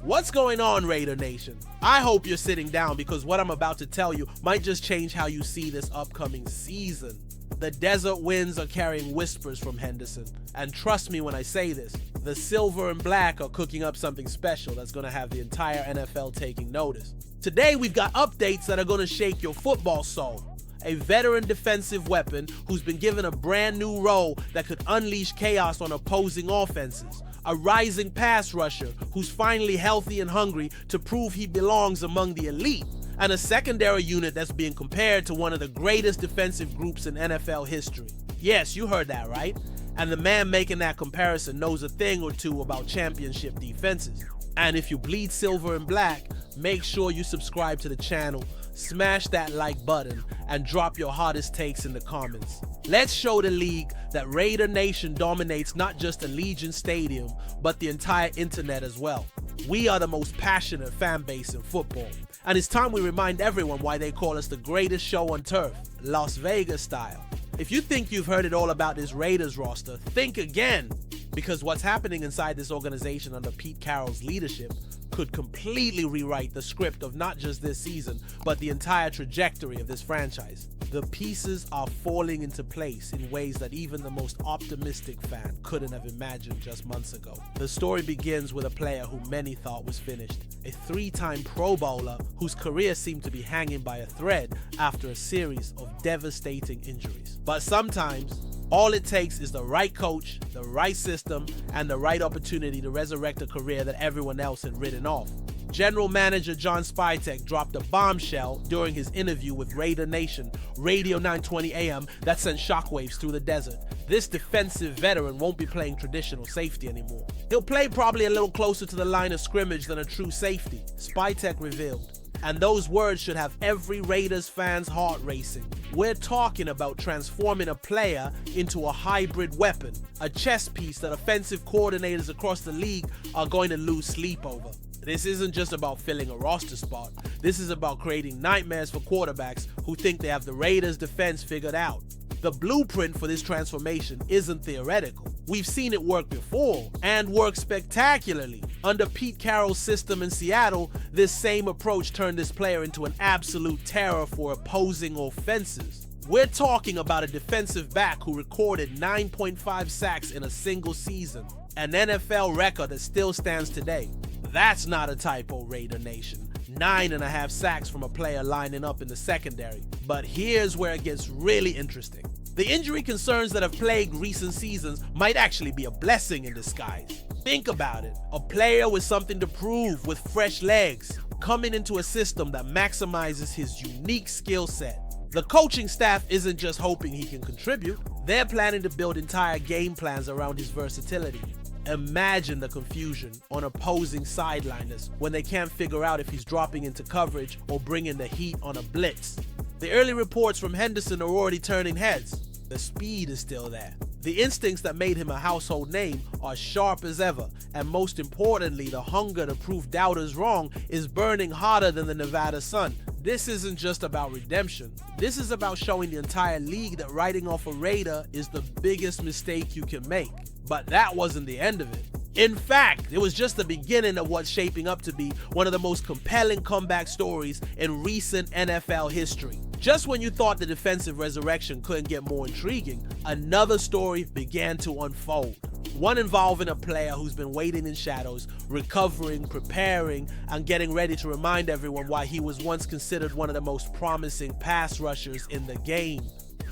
What's going on, Raider Nation? I hope you're sitting down because what I'm about to tell you might just change how you see this upcoming season. The desert winds are carrying whispers from Henderson, and trust me when I say this, the silver and black are cooking up something special that's going to have the entire NFL taking notice. Today we've got updates that are going to shake your football soul. A veteran defensive weapon who's been given a brand new role that could unleash chaos on opposing offenses. A rising pass rusher who's finally healthy and hungry to prove he belongs among the elite. And a secondary unit that's being compared to one of the greatest defensive groups in NFL history. Yes, you heard that right. And the man making that comparison knows a thing or two about championship defenses. And if you bleed silver and black, make sure you subscribe to the channel, smash that like button, and drop your hottest takes in the comments. Let's show the league that Raider Nation dominates not just Allegiant Stadium, but the entire internet as well. We are the most passionate fan base in football. And it's time we remind everyone why they call us the greatest show on turf, Las Vegas style. If you think you've heard it all about this Raiders roster, think again. Because what's happening inside this organization under Pete Carroll's leadership could completely rewrite the script of not just this season, but the entire trajectory of this franchise. The pieces are falling into place in ways that even the most optimistic fan couldn't have imagined just months ago. The story begins with a player who many thought was finished, a three-time Pro Bowler whose career seemed to be hanging by a thread after a series of devastating injuries. But sometimes, all it takes is the right coach, the right system, and the right opportunity to resurrect a career that everyone else had written off. General Manager John Spytek dropped a bombshell during his interview with Raider Nation, Radio 920 AM, that sent shockwaves through the desert. This defensive veteran won't be playing traditional safety anymore. He'll play probably a little closer to the line of scrimmage than a true safety, Spytek revealed. And those words should have every Raiders fan's heart racing. We're talking about transforming a player into a hybrid weapon, a chess piece that offensive coordinators across the league are going to lose sleep over. This isn't just about filling a roster spot. This is about creating nightmares for quarterbacks who think they have the Raiders' defense figured out. The blueprint for this transformation isn't theoretical. We've seen it work before, and work spectacularly. Under Pete Carroll's system in Seattle, this same approach turned this player into an absolute terror for opposing offenses. We're talking about a defensive back who recorded 9.5 sacks in a single season, an NFL record that still stands today. That's not a typo, Raider Nation. 9.5 sacks from a player lining up in the secondary. But here's where it gets really interesting. The injury concerns that have plagued recent seasons might actually be a blessing in disguise. Think about it. A player with something to prove, with fresh legs, coming into a system that maximizes his unique skill set. The coaching staff isn't just hoping he can contribute, they're planning to build entire game plans around his versatility. Imagine the confusion on opposing sideliners when they can't figure out if he's dropping into coverage or bringing the heat on a blitz. The early reports from Henderson are already turning heads. The speed is still there. The instincts that made him a household name are sharp as ever, and most importantly, the hunger to prove doubters wrong is burning hotter than the Nevada sun. This isn't just about redemption. This is about showing the entire league that writing off a Raider is the biggest mistake you can make. But that wasn't the end of it. In fact, it was just the beginning of what's shaping up to be one of the most compelling comeback stories in recent NFL history. Just when you thought the defensive resurrection couldn't get more intriguing, another story began to unfold. One involving a player who's been waiting in shadows, recovering, preparing, and getting ready to remind everyone why he was once considered one of the most promising pass rushers in the game.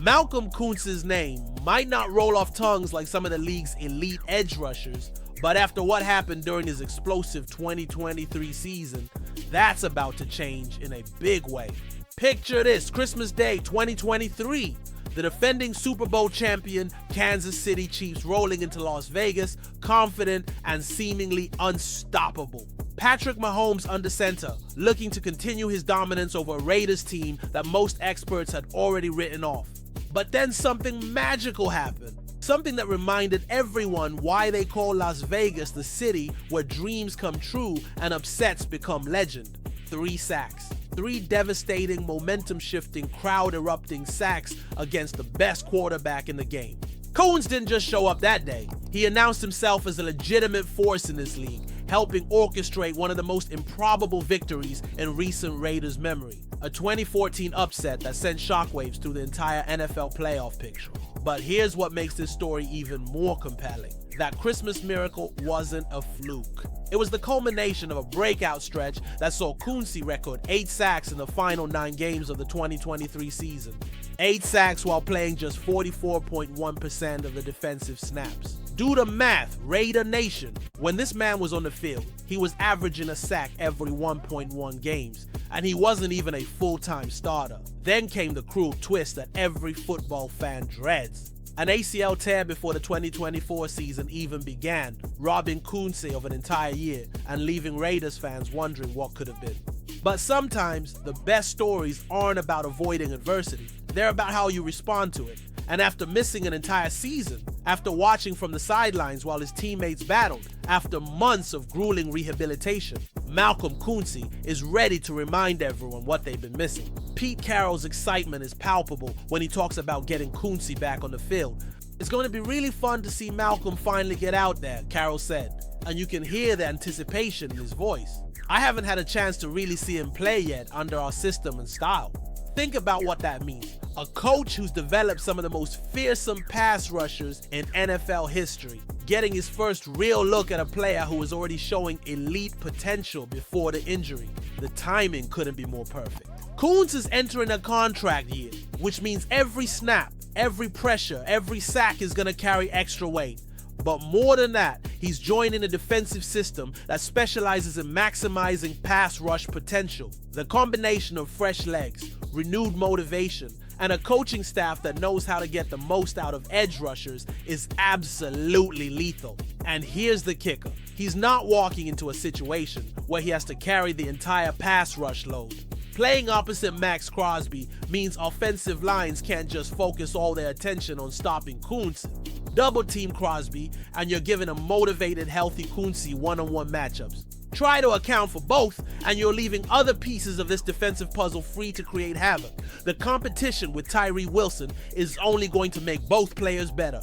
Malcolm Koonce's name might not roll off tongues like some of the league's elite edge rushers, but after what happened during his explosive 2023 season, that's about to change in a big way. Picture this, Christmas Day 2023. The defending Super Bowl champion Kansas City Chiefs rolling into Las Vegas, confident and seemingly unstoppable. Patrick Mahomes under center, looking to continue his dominance over a Raiders team that most experts had already written off. But then something magical happened. Something that reminded everyone why they call Las Vegas the city where dreams come true and upsets become legend. 3 sacks. 3 devastating, momentum-shifting, crowd-erupting sacks against the best quarterback in the game. Coons didn't just show up that day. He announced himself as a legitimate force in this league, helping orchestrate one of the most improbable victories in recent Raiders memory. A 2014 upset that sent shockwaves through the entire NFL playoff picture. But here's what makes this story even more compelling. That Christmas miracle wasn't a fluke. It was the culmination of a breakout stretch that saw Kunze record 8 sacks in the final 9 games of the 2023 season. 8 sacks while playing just 44.1% of the defensive snaps. Do the math, Raider Nation. When this man was on the field, he was averaging a sack every 1.1 games, and he wasn't even a full-time starter. Then came the cruel twist that every football fan dreads. An ACL tear before the 2024 season even began, robbing Kunze of an entire year and leaving Raiders fans wondering what could have been. But sometimes, the best stories aren't about avoiding adversity. They're about how you respond to it. And after missing an entire season, after watching from the sidelines while his teammates battled, after months of grueling rehabilitation, Malcolm Kunze is ready to remind everyone what they've been missing. Pete Carroll's excitement is palpable when he talks about getting Kunze back on the field. It's going to be really fun to see Malcolm finally get out there, Carroll said, and you can hear the anticipation in his voice. I haven't had a chance to really see him play yet under our system and style. Think about what that means. A coach who's developed some of the most fearsome pass rushers in NFL history, getting his first real look at a player who was already showing elite potential before the injury. The timing couldn't be more perfect. Kunze is entering a contract year, which means every snap, every pressure, every sack is going to carry extra weight. But more than that, he's joining a defensive system that specializes in maximizing pass rush potential. The combination of fresh legs, renewed motivation, and a coaching staff that knows how to get the most out of edge rushers is absolutely lethal. And here's the kicker. He's not walking into a situation where he has to carry the entire pass rush load. Playing opposite Max Crosby means offensive lines can't just focus all their attention on stopping Kunze. Double team Crosby and you're giving a motivated, healthy Kunze one-on-one matchups. Try to account for both and you're leaving other pieces of this defensive puzzle free to create havoc. The competition with Tyree Wilson is only going to make both players better.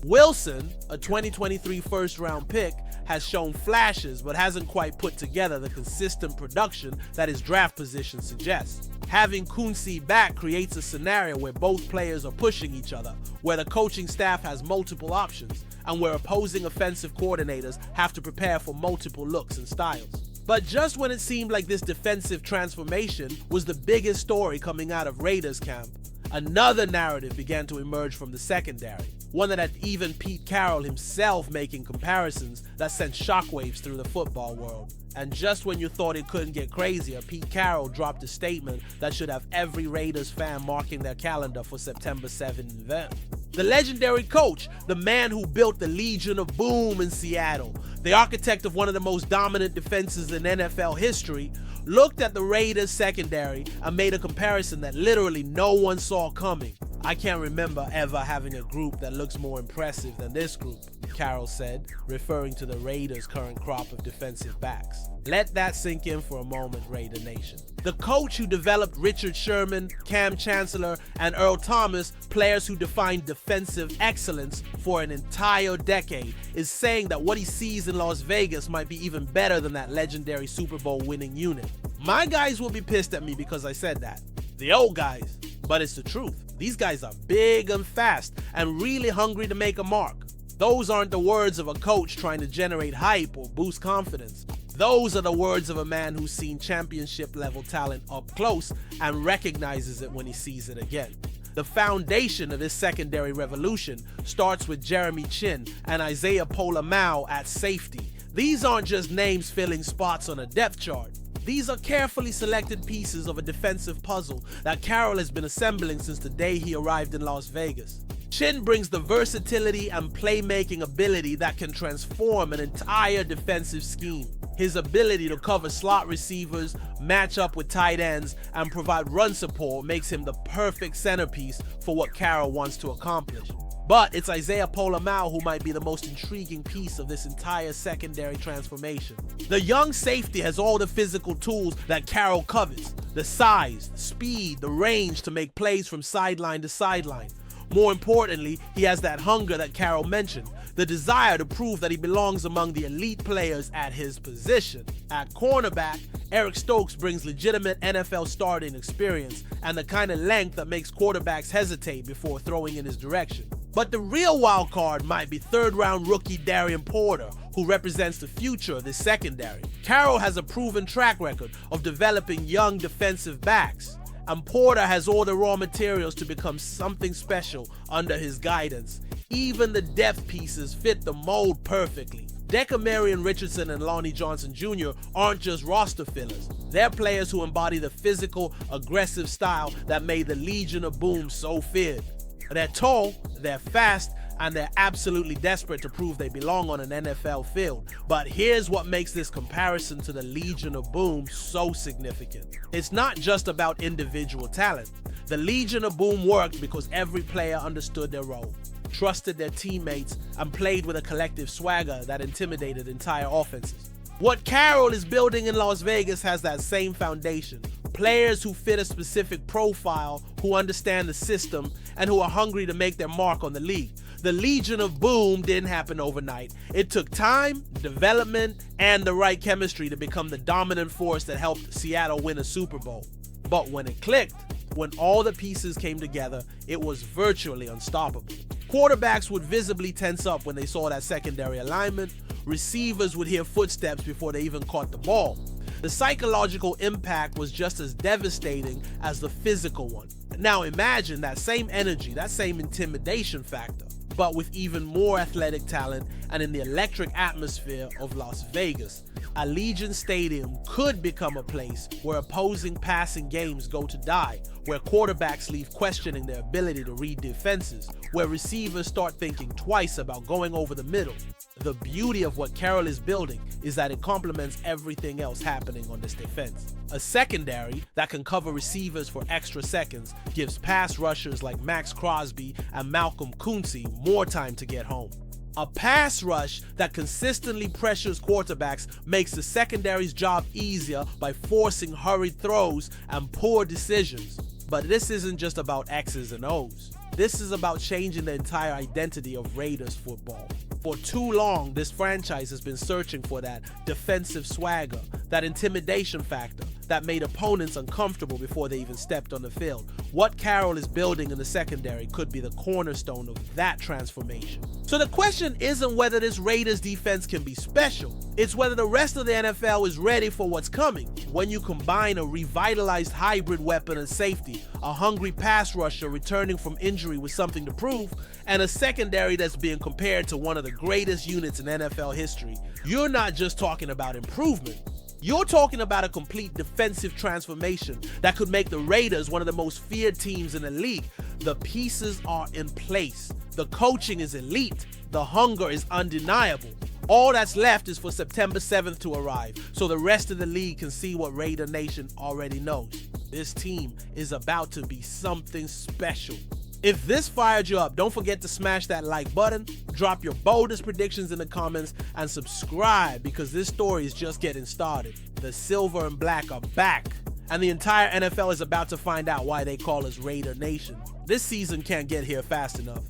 Wilson, a 2023 first-round pick, has shown flashes but hasn't quite put together the consistent production that his draft position suggests. Having Kunze back creates a scenario where both players are pushing each other, where the coaching staff has multiple options, and where opposing offensive coordinators have to prepare for multiple looks and styles. But just when it seemed like this defensive transformation was the biggest story coming out of Raiders camp, another narrative began to emerge from the secondary, one that had even Pete Carroll himself making comparisons that sent shockwaves through the football world. And just when you thought it couldn't get crazier, Pete Carroll dropped a statement that should have every Raiders fan marking their calendar for September 7th event. The legendary coach, the man who built the Legion of Boom in Seattle, the architect of one of the most dominant defenses in NFL history, looked at the Raiders secondary and made a comparison that literally no one saw coming. "I can't remember ever having a group that looks more impressive than this group," Carroll said, referring to the Raiders' current crop of defensive backs. Let that sink in for a moment, Raider Nation. The coach who developed Richard Sherman, Cam Chancellor, and Earl Thomas, players who defined defensive excellence for an entire decade, is saying that what he sees in Las Vegas might be even better than that legendary Super Bowl winning unit. My guys will be pissed at me because I said that. The old guys. But it's the truth. These guys are big and fast and really hungry to make a mark. Those aren't the words of a coach trying to generate hype or boost confidence. Those are the words of a man who's seen championship-level talent up close and recognizes it when he sees it again. The foundation of this secondary revolution starts with Jeremy Chin and Isaiah Pola-Mao at safety. These aren't just names filling spots on a depth chart. These are carefully selected pieces of a defensive puzzle that Carroll has been assembling since the day he arrived in Las Vegas. Chin brings the versatility and playmaking ability that can transform an entire defensive scheme. His ability to cover slot receivers, match up with tight ends, and provide run support makes him the perfect centerpiece for what Carroll wants to accomplish. But it's Isaiah Pola-Mao who might be the most intriguing piece of this entire secondary transformation. The young safety has all the physical tools that Carroll covets: the size, speed, the range to make plays from sideline to sideline. More importantly, he has that hunger that Carroll mentioned, the desire to prove that he belongs among the elite players at his position. At cornerback, Eric Stokes brings legitimate NFL starting experience and the kind of length that makes quarterbacks hesitate before throwing in his direction. But the real wild card might be third-round rookie Darian Porter, who represents the future of this secondary. Carroll has a proven track record of developing young defensive backs, and Porter has all the raw materials to become something special under his guidance. Even the depth pieces fit the mold perfectly. Decamarion Richardson and Lonnie Johnson Jr. aren't just roster fillers. They're players who embody the physical, aggressive style that made the Legion of Boom so feared. They're tall, they're fast, and they're absolutely desperate to prove they belong on an NFL field. But here's what makes this comparison to the Legion of Boom so significant. It's not just about individual talent. The Legion of Boom worked because every player understood their role, trusted their teammates, and played with a collective swagger that intimidated entire offenses. What Carroll is building in Las Vegas has that same foundation. Players who fit a specific profile, who understand the system, and who are hungry to make their mark on the league. The Legion of Boom didn't happen overnight. It took time, development, and the right chemistry to become the dominant force that helped Seattle win a Super Bowl. But when it clicked, when all the pieces came together, it was virtually unstoppable. Quarterbacks would visibly tense up when they saw that secondary alignment. Receivers would hear footsteps before they even caught the ball. The psychological impact was just as devastating as the physical one. Now imagine that same energy, that same intimidation factor, but with even more athletic talent and in the electric atmosphere of Las Vegas. Allegiant Stadium could become a place where opposing passing games go to die, where quarterbacks leave questioning their ability to read defenses, where receivers start thinking twice about going over the middle. The beauty of what Carroll is building is that it complements everything else happening on this defense. A secondary that can cover receivers for extra seconds gives pass rushers like Max Crosby and Malcolm Kunze more time to get home. A pass rush that consistently pressures quarterbacks makes the secondary's job easier by forcing hurried throws and poor decisions. But this isn't just about X's and O's. This is about changing the entire identity of Raiders football. For too long, this franchise has been searching for that defensive swagger, that intimidation factor that made opponents uncomfortable before they even stepped on the field. What Carroll is building in the secondary could be the cornerstone of that transformation. So the question isn't whether this Raiders defense can be special, it's whether the rest of the NFL is ready for what's coming. When you combine a revitalized hybrid weapon and safety, a hungry pass rusher returning from injury with something to prove, and a secondary that's being compared to one of the greatest units in NFL history, you're not just talking about improvement. You're talking about a complete defensive transformation that could make the Raiders one of the most feared teams in the league. The pieces are in place. The coaching is elite. The hunger is undeniable. All that's left is for September 7th to arrive, so the rest of the league can see what Raider Nation already knows. This team is about to be something special. If this fired you up, don't forget to smash that like button, drop your boldest predictions in the comments, and subscribe because this story is just getting started. The silver and black are back, and the entire NFL is about to find out why they call us Raider Nation. This season can't get here fast enough.